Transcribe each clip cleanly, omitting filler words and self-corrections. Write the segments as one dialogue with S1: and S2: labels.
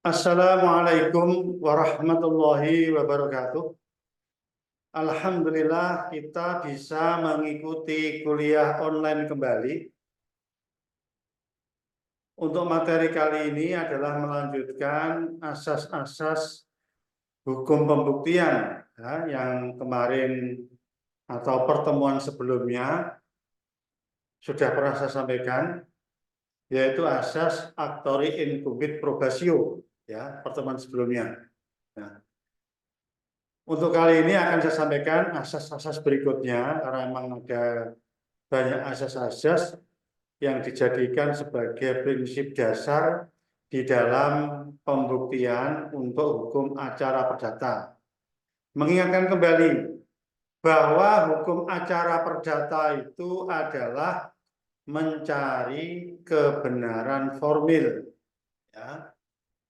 S1: Assalamualaikum warahmatullahi wabarakatuh. Alhamdulillah kita bisa mengikuti kuliah online kembali. Untuk materi kali ini adalah melanjutkan asas-asas hukum pembuktian yang kemarin atau pertemuan sebelumnya sudah pernah saya sampaikan, yaitu asas actori incumbit probatio, pertemuan sebelumnya. Nah, untuk kali ini akan saya sampaikan asas-asas berikutnya, karena memang ada banyak asas-asas yang dijadikan sebagai prinsip dasar di dalam pembuktian untuk hukum acara perdata. Mengingatkan kembali bahwa hukum acara perdata itu adalah mencari kebenaran formil.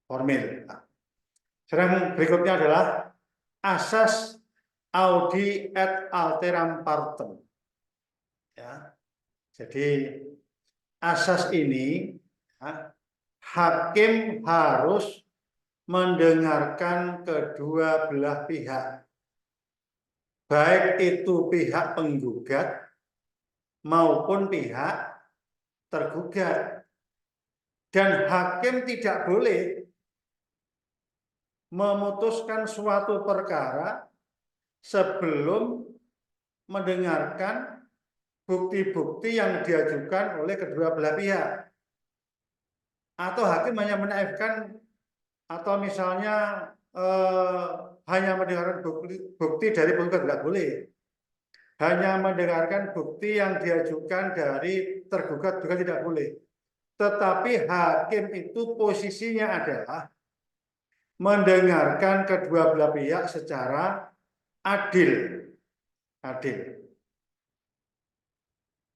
S1: Formil. Sekarang berikutnya adalah asas audi et alteram partem. Jadi asas ini hakim harus mendengarkan kedua belah pihak, baik itu pihak penggugat maupun pihak tergugat, dan hakim tidak boleh memutuskan suatu perkara sebelum mendengarkan bukti-bukti yang diajukan oleh kedua belah pihak. Atau hakim hanya menaifkan atau misalnya hanya mendengarkan bukti dari penggugat, tidak boleh. Hanya mendengarkan bukti yang diajukan dari tergugat juga tidak boleh. Tetapi hakim itu posisinya adalah mendengarkan kedua belah pihak secara adil.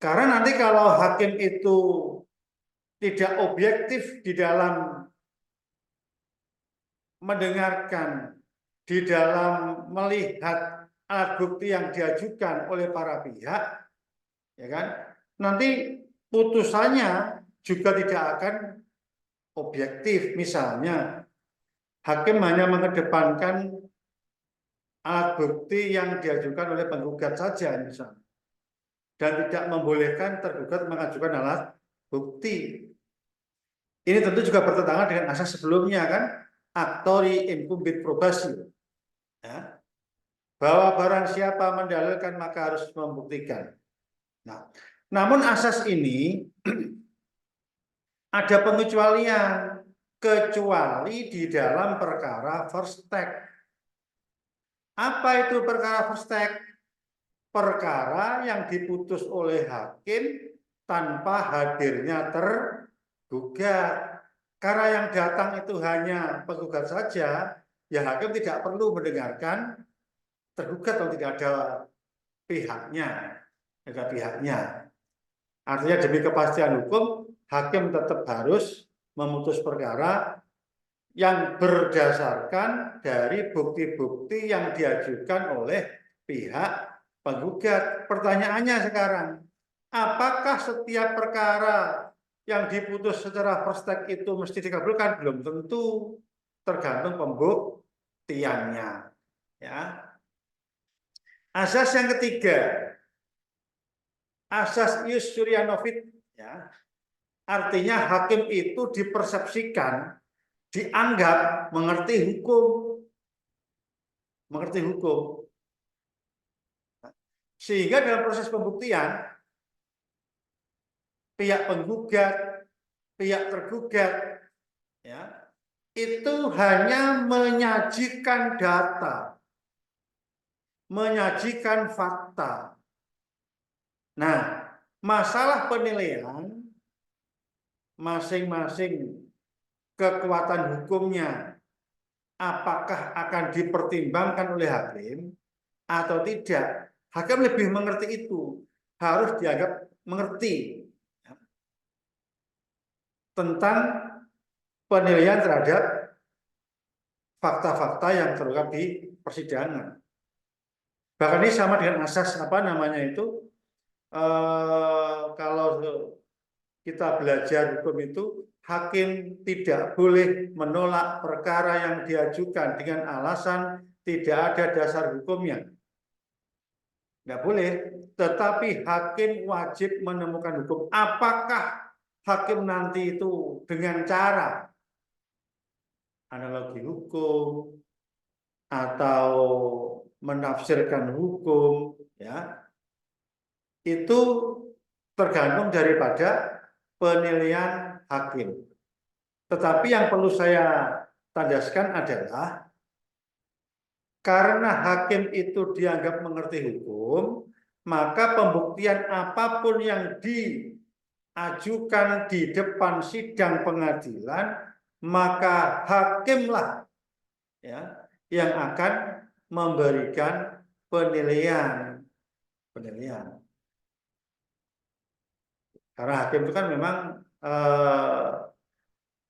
S1: Karena nanti kalau hakim itu tidak objektif di dalam mendengarkan, di dalam melihat alat bukti yang diajukan oleh para pihak, ya kan? Nanti putusannya juga tidak akan objektif. Misalnya, hakim hanya mengedepankan alat bukti yang diajukan oleh penggugat saja, misalnya, dan tidak membolehkan tergugat mengajukan alat bukti. Ini tentu juga bertentangan dengan asas sebelumnya, kan? Actori incumbit probatio. Bahwa barang siapa mendalilkan maka harus membuktikan. Nah, namun asas ini ada pengecualian, kecuali di dalam perkara first take. Apa itu perkara first take? Perkara yang diputus oleh hakim tanpa hadirnya tergugat. Karena yang datang itu hanya penggugat saja, ya hakim tidak perlu mendengarkan tergugat kalau tidak ada pihaknya. Artinya demi kepastian hukum, hakim tetap harus memutus perkara yang berdasarkan dari bukti-bukti yang diajukan oleh pihak penggugat. Pertanyaannya sekarang, apakah setiap perkara yang diputus secara first take itu mesti dikabulkan? Belum tentu, tergantung pembuktiannya. Asas yang ketiga, asas ius surianovit, artinya hakim itu dipersepsikan, dianggap mengerti hukum. Sehingga dalam proses pembuktian, pihak penggugat, pihak tergugat, itu hanya menyajikan data, menyajikan fakta. Nah, masalah penilaian masing-masing kekuatan hukumnya apakah akan dipertimbangkan oleh hakim atau tidak. Hakim lebih mengerti itu, harus dianggap mengerti tentang penilaian terhadap fakta-fakta yang terungkap di persidangan. Bahkan ini sama dengan asas kalau kita belajar hukum itu, hakim tidak boleh menolak perkara yang diajukan dengan alasan tidak ada dasar hukumnya. Nggak boleh, tetapi hakim wajib menemukan hukum. Apakah hakim nanti itu dengan cara analogi hukum atau menafsirkan hukum, ya, itu tergantung daripada penilaian hakim. Tetapi yang perlu saya tandaskan adalah karena hakim itu dianggap mengerti hukum, maka pembuktian apapun yang diajukan di depan sidang pengadilan, maka hakimlah, ya, yang akan memberikan penilaian. Karena hakim itu kan memang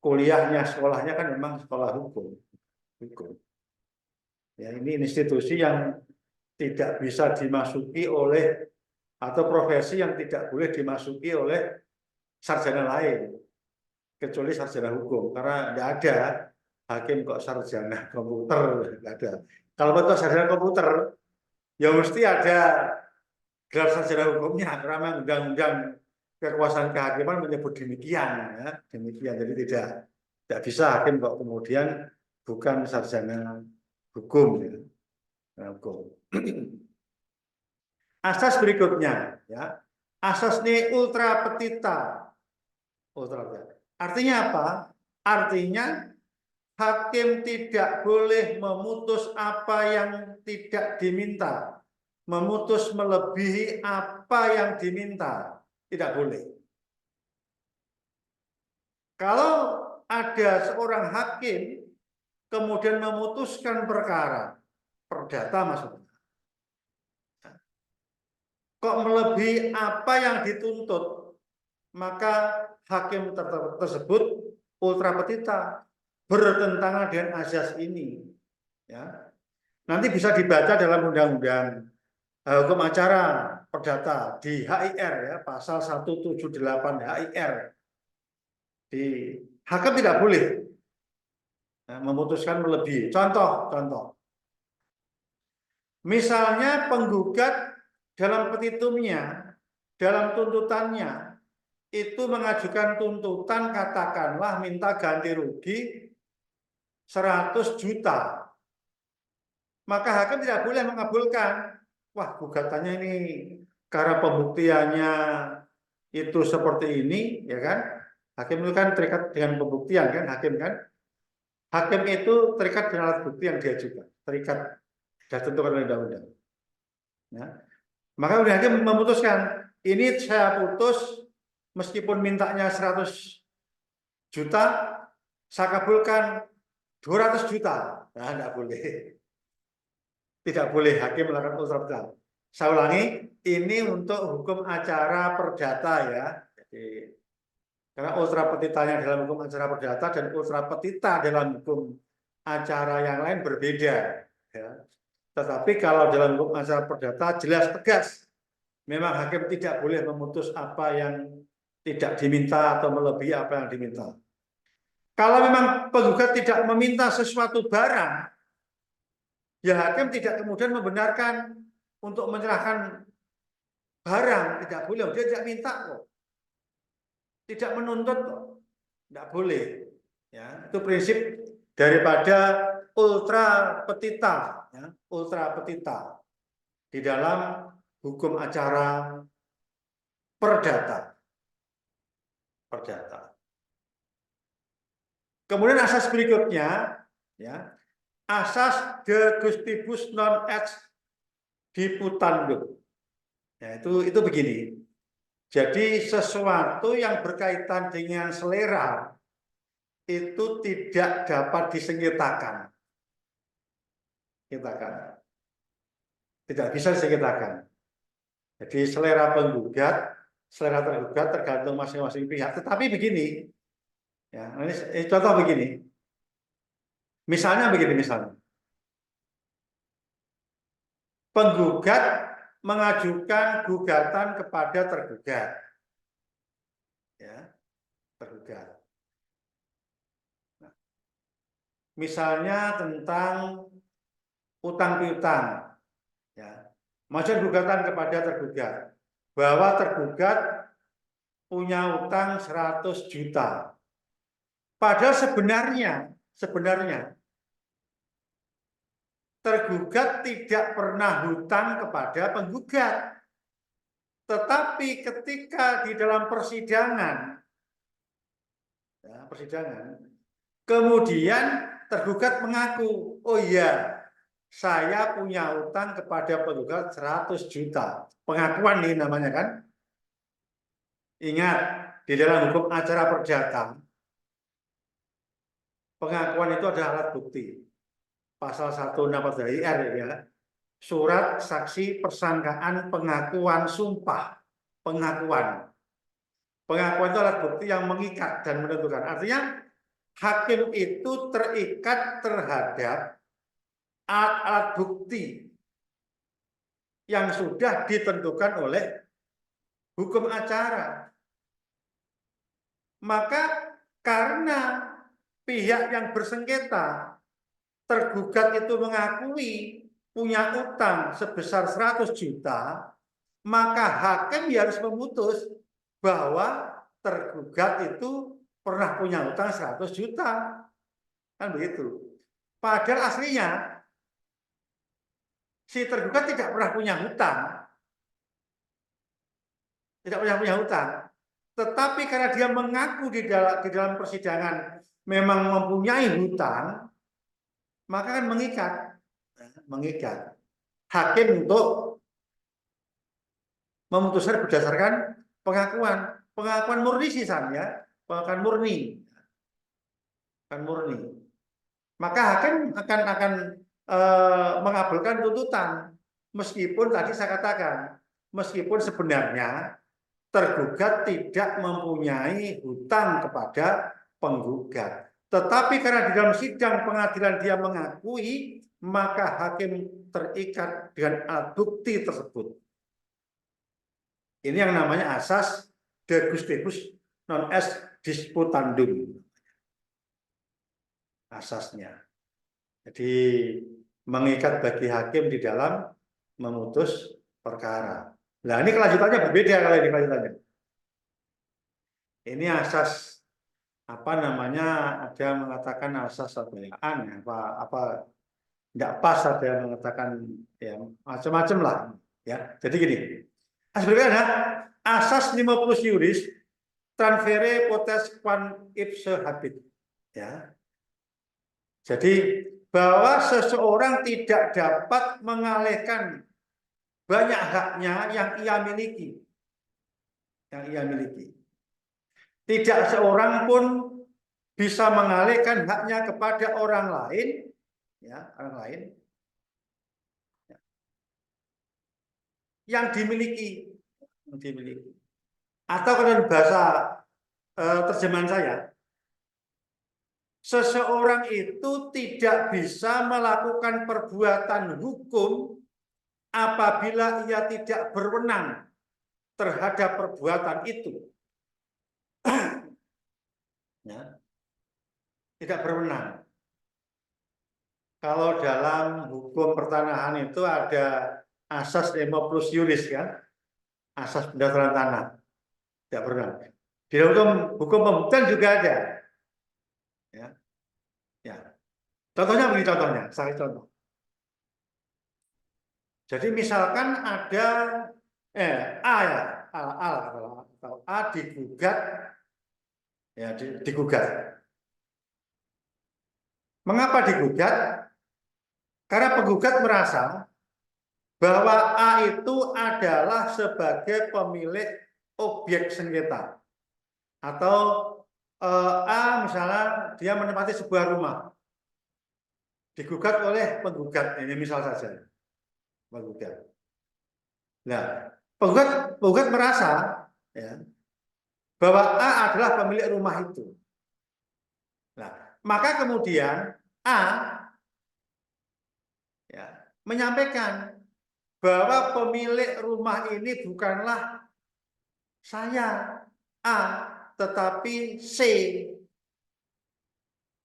S1: kuliahnya, sekolahnya kan memang sekolah hukum. Ya, ini institusi yang tidak bisa dimasuki oleh, atau profesi yang tidak boleh dimasuki oleh sarjana lain kecuali sarjana hukum, karena tidak ada hakim kok sarjana komputer, tidak ada. Kalau betul sarjana komputer ya mesti ada gelar sarjana hukumnya, karena undang-undang kekuasaan kehakiman menyebut demikian, ya, demikian. Jadi tidak bisa hakim kok kemudian bukan sarjana hukum, ya. Hukum. Asas berikutnya, ya, asas ini ultra petita. Artinya apa? Artinya hakim tidak boleh memutus apa yang tidak diminta, memutus melebihi apa yang diminta, tidak boleh. Kalau ada seorang hakim kemudian memutuskan perkara perdata, maksudnya, kok melebihi apa yang dituntut, maka hakim tersebut ultra petita, bertentangan dengan asas ini. Ya. Nanti bisa dibaca dalam undang-undang hukum acara perdata di HIR, ya, pasal 178 HIR. Di hakim tidak boleh, ya, memutuskan melebihi. Contoh. Misalnya penggugat dalam petitumnya, dalam tuntutannya, itu mengajukan tuntutan, katakanlah minta ganti rugi 100 juta. Maka hakim tidak boleh mengabulkan. Wah, gugatannya ini karena pembuktiannya itu seperti ini, ya kan? Hakim itu kan terikat dengan pembuktian, kan? Hakim itu terikat dengan alat bukti yang diajukan, terikat, sudah tentukan oleh undang-undang. Ya. Maka udah hakim memutuskan, ini saya putus meskipun mintanya 100 juta, saya kabulkan 200 juta. Nah, tidak boleh. Tidak boleh hakim melakukan ultra petita. Saya ulangi, ini untuk hukum acara perdata, ya. Jadi, karena ultra petitanya dalam hukum acara perdata dan ultra petita dalam hukum acara yang lain berbeda, ya. Tetapi kalau dalam hukum acara perdata jelas tegas, memang hakim tidak boleh memutus apa yang tidak diminta atau melebihi apa yang diminta. Kalau memang penggugat tidak meminta sesuatu barang, ya hakim tidak kemudian membenarkan untuk menyerahkan barang, tidak boleh. Dia tidak minta kok, tidak menuntut kok, tidak boleh. Ya, itu prinsip daripada ultra petita, ya, ultra petita di dalam hukum acara perdata. Kemudian asas berikutnya, ya, asas de gustibus non ex diputandum. Ya, itu begini. Jadi sesuatu yang berkaitan dengan selera itu tidak dapat disengketakan. Tidak bisa disengketakan. Jadi selera penggugat, selera tergugat tergantung masing-masing pihak. Tetapi begini, ya, ini contoh begini. Misalnya begini, penggugat mengajukan gugatan kepada tergugat, ya. tergugat. Nah, misalnya tentang utang piutang, ya, maksud gugatan kepada tergugat bahwa tergugat punya utang 100 juta. Padahal sebenarnya tergugat tidak pernah hutang kepada penggugat. Tetapi ketika di dalam persidangan, ya, kemudian tergugat mengaku, oh iya, saya punya utang kepada penggugat 100 juta. Pengakuan ini namanya kan. Ingat, di dalam hukum acara perdata, pengakuan itu adalah alat bukti. Pasal 164 IR ya. Surat saksi persangkaan pengakuan sumpah. Pengakuan. Pengakuan itu alat bukti yang mengikat dan menentukan. Artinya hakim itu terikat terhadap alat-alat bukti yang sudah ditentukan oleh hukum acara. Maka karena pihak yang bersengketa tergugat itu mengakui punya utang sebesar 100 juta, maka hakim harus memutus bahwa tergugat itu pernah punya utang 100 juta. Kan begitu. Padahal aslinya si tergugat tidak pernah punya hutang. Tidak pernah punya hutang. Tetapi karena dia mengaku di dalam persidangan memang mempunyai hutang, maka kan mengikat hakim untuk memutuskan berdasarkan pengakuan murni sih ya, pengakuan murni, Maka hakim akan mengabulkan tuntutan, meskipun tadi saya katakan, meskipun sebenarnya tergugat tidak mempunyai hutang kepada penggugat. Tetapi karena di dalam sidang pengadilan dia mengakui, maka hakim terikat dengan alat bukti tersebut. Ini yang namanya asas de gustibus non est disputandum. Asasnya. Jadi mengikat bagi hakim di dalam memutus perkara. Nah, ini kelanjutannya berbeda kalau ini kelanjutannya. Ini asas apa namanya, ada yang mengatakan asas apa ya, apa tidak pas, ada yang mengatakan ya macam-macam lah ya. Jadi gini, sebenarnya asas 50 iuris transfere potes quam ipse habit ya. Jadi bahwa seseorang tidak dapat mengalihkan banyak haknya yang ia miliki. Tidak seorang pun bisa mengalihkan haknya kepada orang lain, ya, yang dimiliki. Atau kalau bahasa terjemahan saya, seseorang itu tidak bisa melakukan perbuatan hukum apabila ia tidak berwenang terhadap perbuatan itu. Ya. Tidak berwenang. Kalau dalam hukum pertanahan itu ada asas 50 iuris kan, asas pendaftaran tanah, tidak berwenang. Di hukum pembuktian juga ada. Ya. Ya. Contohnya begini, saya contoh. Jadi misalkan ada A ya, A digugat, ya digugat. Mengapa digugat? Karena penggugat merasa bahwa A itu adalah sebagai pemilik objek sengketa. Atau A misalnya dia menempati sebuah rumah. Digugat oleh penggugat, ini misal saja. Penggugat. Nah, penggugat merasa ya, bahwa A adalah pemilik rumah itu. Nah, maka kemudian A ya, menyampaikan bahwa pemilik rumah ini bukanlah saya A, tetapi C.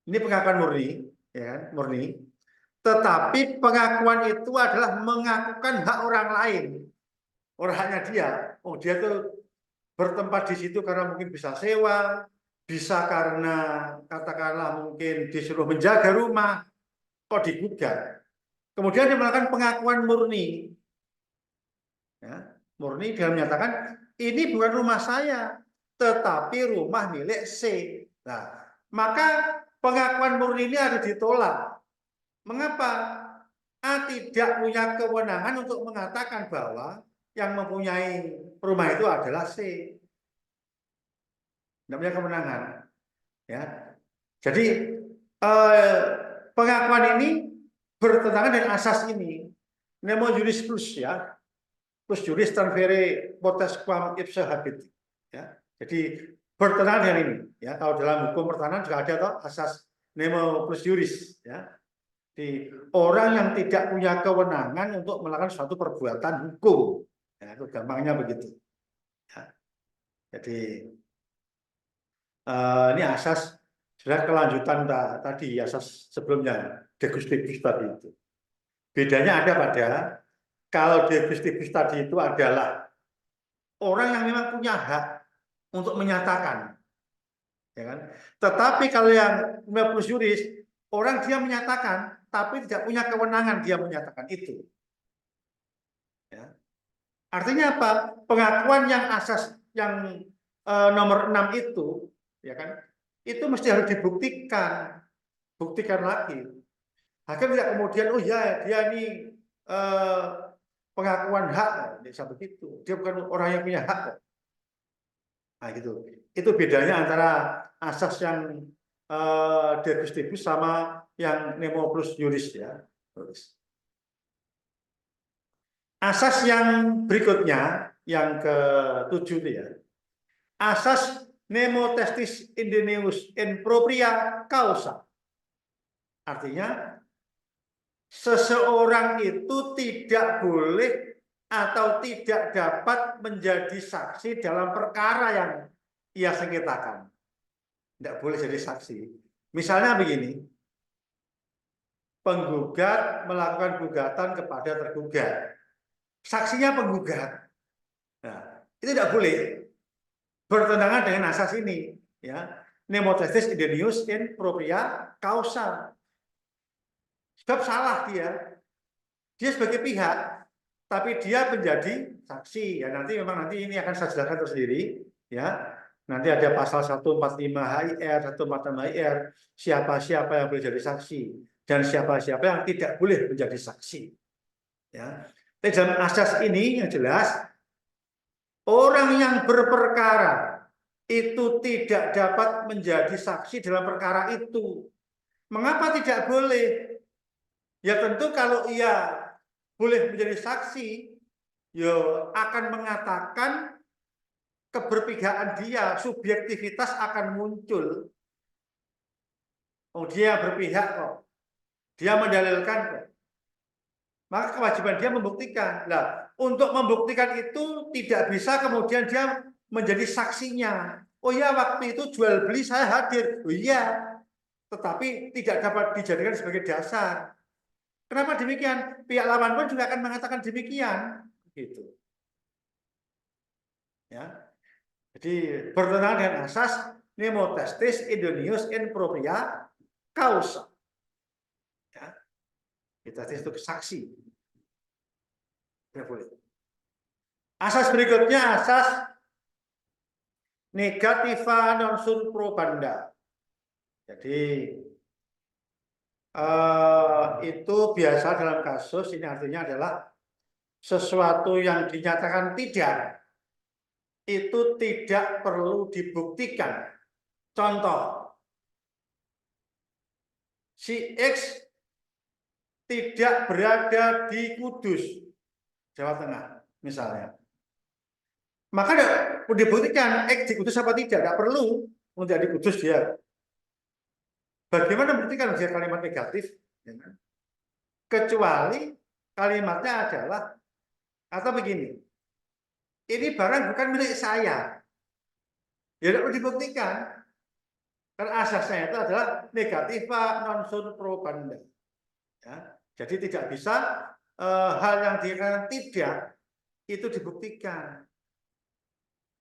S1: Ini pengakuan murni, ya kan? Murni. Tetapi pengakuan itu adalah mengakukan hak orang lain. Orang haknya dia. Oh, dia tuh bertempat di situ karena mungkin bisa sewa, bisa karena katakanlah mungkin disuruh menjaga rumah, kok digugat. Kemudian dia melakukan pengakuan murni. Ya, murni dia menyatakan ini bukan rumah saya, tetapi rumah milik C. Nah, maka pengakuan murni ini harus ditolak. Mengapa? A tidak punya kewenangan untuk mengatakan bahwa yang mempunyai rumah itu adalah C. Tidak punya kewenangan. Ya. Jadi pengakuan ini bertentangan dengan asas ini. Nemo juris plus, ya. Plus juris transfere potes quam ipse habiti. Ya. Jadi bertentangan dengan ini. Ya. Kalau dalam hukum pertahanan juga ada toh asas nemo plus juris. Ya. Di orang yang tidak punya kewenangan untuk melakukan suatu perbuatan hukum, ya, itu gampangnya begitu. Ya. Jadi ini asas sudah kelanjutan tadi asas sebelumnya de gustibus tadi itu. Bedanya ada pada kalau de gustibus tadi itu adalah orang yang memang punya hak untuk menyatakan, ya kan? Tetapi kalau yang plus juris, orang dia menyatakan tapi tidak punya kewenangan dia menyatakan itu. Ya. Artinya apa? Pengakuan yang asas yang nomor 6 itu, ya kan? Itu mesti harus dibuktikan, buktikan lagi. Hakim tidak kemudian, oh ya dia ini pengakuan hak, bisa begitu. Dia bukan orang yang punya hak. Nah gitu. Itu bedanya antara asas yang de gustibus sama yang nemo plus juris, ya. Asas yang berikutnya, yang ke-7 itu ya. Asas nemo testis indeneus in propria causa. Artinya seseorang itu tidak boleh atau tidak dapat menjadi saksi dalam perkara yang ia sengketakan. Tidak boleh jadi saksi. Misalnya begini, penggugat melakukan gugatan kepada tergugat. Saksinya penggugat. Nah, itu tidak boleh, bertentangan dengan asas ini, ya. Nemo testis indeneus in propria causa. Sebab salah dia sebagai pihak, tapi dia menjadi saksi. Ya nanti memang nanti ini akan saya jelaskan tersendiri, ya. Nanti ada pasal 145 HIR, 146 HIR, siapa-siapa yang boleh jadi saksi dan siapa-siapa yang tidak boleh menjadi saksi. Ya. Tapi dalam asas ini yang jelas, orang yang berperkara itu tidak dapat menjadi saksi dalam perkara itu. Mengapa tidak boleh? Ya tentu kalau ia boleh menjadi saksi, ya akan mengatakan keberpihakan dia, subjektivitas akan muncul. Oh dia berpihak kok, dia mendalilkan kok. Maka kewajiban dia membuktikan. Nah, untuk membuktikan itu tidak bisa kemudian dia menjadi saksinya. Oh ya waktu itu jual beli saya hadir. Oh iya, tetapi tidak dapat dijadikan sebagai dasar. Kenapa demikian? Pihak lawan pun juga akan mengatakan demikian. Gitu. Ya. Jadi bertentangan dengan asas nemo testis idoneus in propria causa. Ya. Kita itu saksi. Tidak boleh. Asas berikutnya asas negativa non sun probanda. Jadi itu biasa dalam kasus ini artinya adalah sesuatu yang dinyatakan tidak itu tidak perlu dibuktikan. Contoh, si X tidak berada di Kudus, Jawa Tengah, misalnya. Maka tidak dibuktikan X di Kudus apa tidak, tidak perlu untuk di Kudus dia. Bagaimana membuktikan dia kalimat negatif? Kecuali kalimatnya adalah, atau begini, ini barang bukan milik saya. Ya tidak perlu dibuktikan. Karena asasnya itu adalah negativa non surprobanda. Ya. Jadi tidak bisa hal yang dikatakan tidak itu dibuktikan.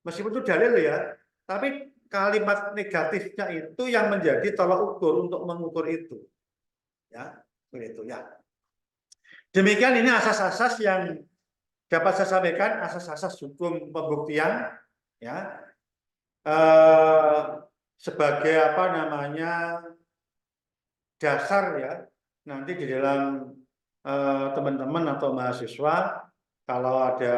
S1: Meskipun itu dalil ya, tapi kalimat negatifnya itu yang menjadi tolak ukur untuk mengukur itu. Ya, begitu ya. Demikian ini asas-asas yang dapat saya sampaikan, asas-asas hukum pembuktian ya. Sebagai apa namanya dasar ya, nanti di dalam teman-teman atau mahasiswa kalau ada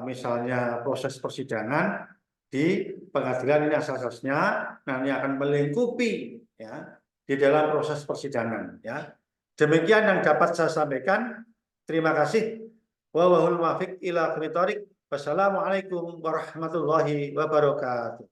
S1: misalnya proses persidangan di pengadilan, ini asas-asasnya nanti akan melingkupi ya di dalam proses persidangan ya. Demikian yang dapat saya sampaikan. Terima kasih. Wallahul muwaffiq ila aqwamit thoriq. Wassalamualaikum warahmatullahi wabarakatuh.